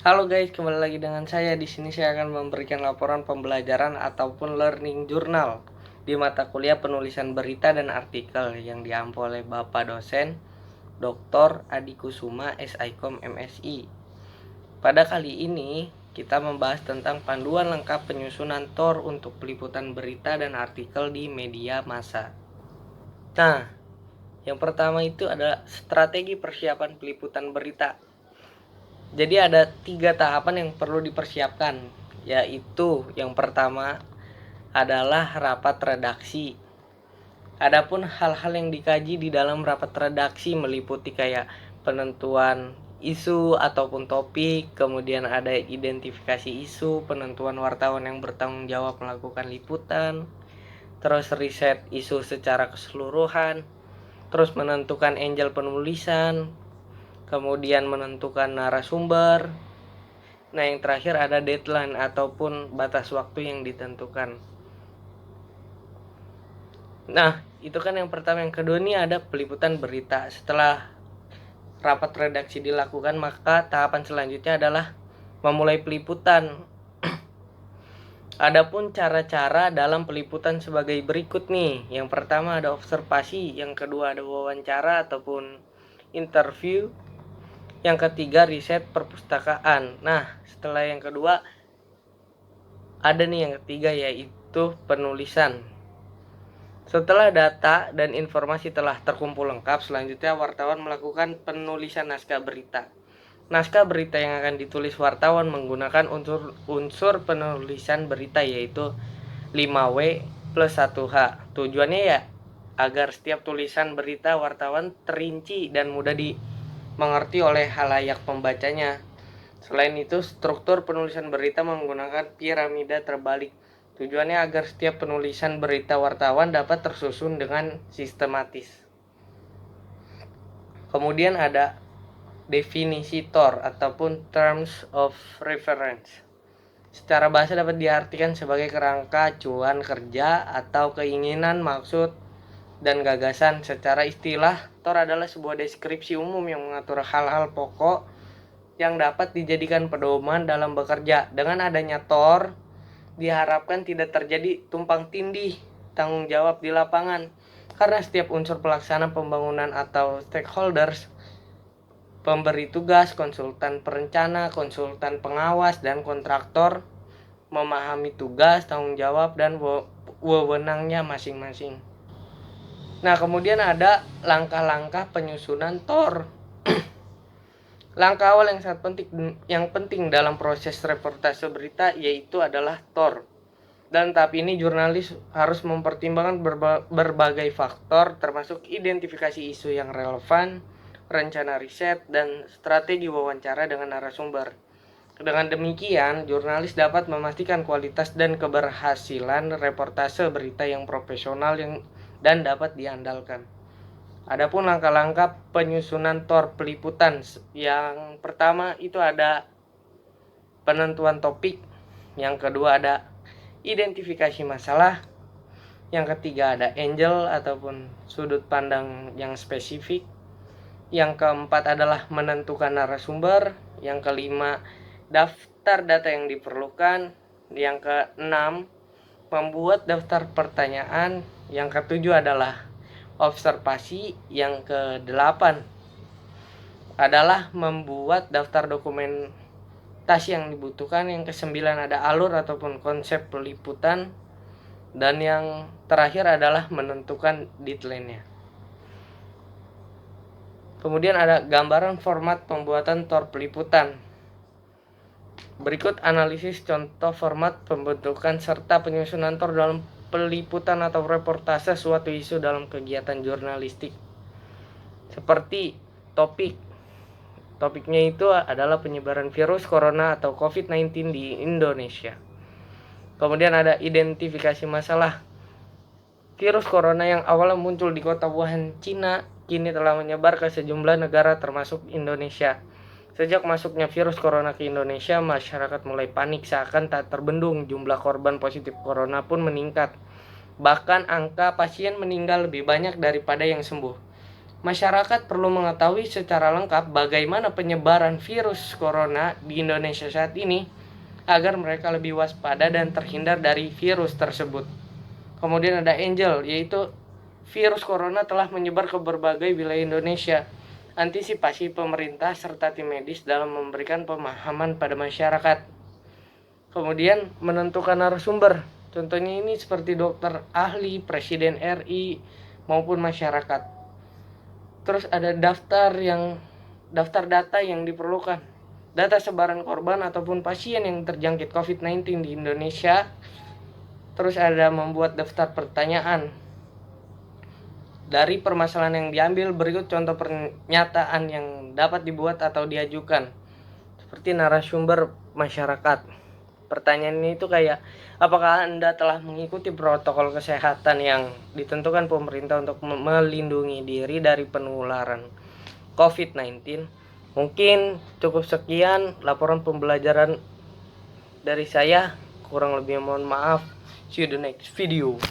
Halo guys, kembali lagi dengan saya. Di sini saya akan memberikan laporan pembelajaran ataupun learning journal di mata kuliah penulisan berita dan artikel yang diampu oleh Bapak dosen Dr. Adi Kusuma, SIKOM MSI. Pada kali ini kita membahas tentang panduan lengkap penyusunan TOR untuk peliputan berita dan artikel di media massa. Nah, yang pertama itu adalah strategi persiapan peliputan berita. Jadi ada 3 tahapan yang perlu dipersiapkan, yaitu yang pertama adalah rapat redaksi. Adapun hal-hal yang dikaji di dalam rapat redaksi meliputi kayak penentuan isu ataupun topik, kemudian ada identifikasi isu, penentuan wartawan yang bertanggung jawab melakukan liputan, terus riset isu secara keseluruhan, terus menentukan angel penulisan, kemudian menentukan narasumber. Nah, yang terakhir ada deadline ataupun batas waktu yang ditentukan. Nah, itu kan yang pertama. Yang kedua ini ada peliputan berita. Setelah rapat redaksi dilakukan, maka tahapan selanjutnya adalah memulai peliputan. Adapun cara-cara dalam peliputan sebagai berikut nih. Yang pertama ada observasi, yang kedua ada wawancara ataupun interview, yang ketiga riset perpustakaan. Nah, setelah yang kedua ada nih yang ketiga, yaitu penulisan. Setelah data dan informasi telah terkumpul lengkap, selanjutnya wartawan melakukan penulisan naskah berita. Naskah berita yang akan ditulis wartawan menggunakan unsur penulisan berita, yaitu 5W plus 1H. Tujuannya ya agar setiap tulisan berita wartawan terinci dan mudah dimengerti oleh halayak pembacanya. Selain itu, struktur penulisan berita menggunakan piramida terbalik. Tujuannya agar setiap penulisan berita wartawan dapat tersusun dengan sistematis. Kemudian ada definisi TOR ataupun Terms of Reference. Secara bahasa dapat diartikan sebagai kerangka acuan kerja atau keinginan, maksud, dan gagasan. Secara istilah, TOR adalah sebuah deskripsi umum yang mengatur hal-hal pokok yang dapat dijadikan pedoman dalam bekerja. Dengan adanya TOR, diharapkan tidak terjadi tumpang tindih tanggung jawab di lapangan, karena setiap unsur pelaksana pembangunan atau stakeholders, pemberi tugas, konsultan perencana, konsultan pengawas, dan kontraktor memahami tugas, tanggung jawab, dan wewenangnya masing-masing. Nah, kemudian ada langkah-langkah penyusunan TOR. Langkah awal yang penting dalam proses reportase berita yaitu adalah TOR. Dan tahap ini jurnalis harus mempertimbangkan berbagai faktor, termasuk identifikasi isu yang relevan, rencana riset, dan strategi wawancara dengan narasumber. Dengan demikian, jurnalis dapat memastikan kualitas dan keberhasilan reportase berita yang profesional dan dapat diandalkan. Adapun langkah-langkah penyusunan TOR peliputan, yang pertama itu ada penentuan topik, yang kedua ada identifikasi masalah, yang ketiga ada angel ataupun sudut pandang yang spesifik, yang keempat adalah menentukan narasumber, yang kelima daftar data yang diperlukan, yang keenam membuat daftar pertanyaan, yang ketujuh adalah observasi, yang kedelapan adalah membuat daftar dokumentasi yang dibutuhkan, yang kesembilan ada alur ataupun konsep peliputan, dan yang terakhir adalah menentukan deadline-nya. Kemudian ada gambaran format pembuatan TOR peliputan. Berikut analisis contoh format pembentukan serta penyusunan TOR dalam peliputan atau reportase suatu isu dalam kegiatan jurnalistik. Seperti topiknya itu adalah penyebaran virus corona atau COVID-19 di Indonesia. Kemudian ada identifikasi masalah. Virus corona yang awalnya muncul di kota Wuhan, Cina, kini telah menyebar ke sejumlah negara termasuk Indonesia. Sejak masuknya virus corona ke Indonesia, masyarakat mulai panik seakan tak terbendung. Jumlah korban positif corona pun meningkat. Bahkan angka pasien meninggal lebih banyak daripada yang sembuh. Masyarakat perlu mengetahui secara lengkap bagaimana penyebaran virus corona di Indonesia saat ini agar mereka lebih waspada dan terhindar dari virus tersebut. Kemudian ada Angel, yaitu virus corona telah menyebar ke berbagai wilayah Indonesia. Antisipasi pemerintah serta tim medis dalam memberikan pemahaman pada masyarakat. Kemudian menentukan narasumber. Contohnya ini seperti dokter ahli, presiden RI, maupun masyarakat. Terus ada daftar data yang diperlukan. Data sebaran korban ataupun pasien yang terjangkit COVID-19 di Indonesia. Terus ada membuat daftar pertanyaan. Dari permasalahan yang diambil, berikut contoh pernyataan yang dapat dibuat atau diajukan. Seperti narasumber masyarakat. Pertanyaan ini itu kayak, apakah Anda telah mengikuti protokol kesehatan yang ditentukan pemerintah untuk melindungi diri dari penularan COVID-19? Mungkin cukup sekian laporan pembelajaran dari saya. Kurang lebih mohon maaf. See you the next video.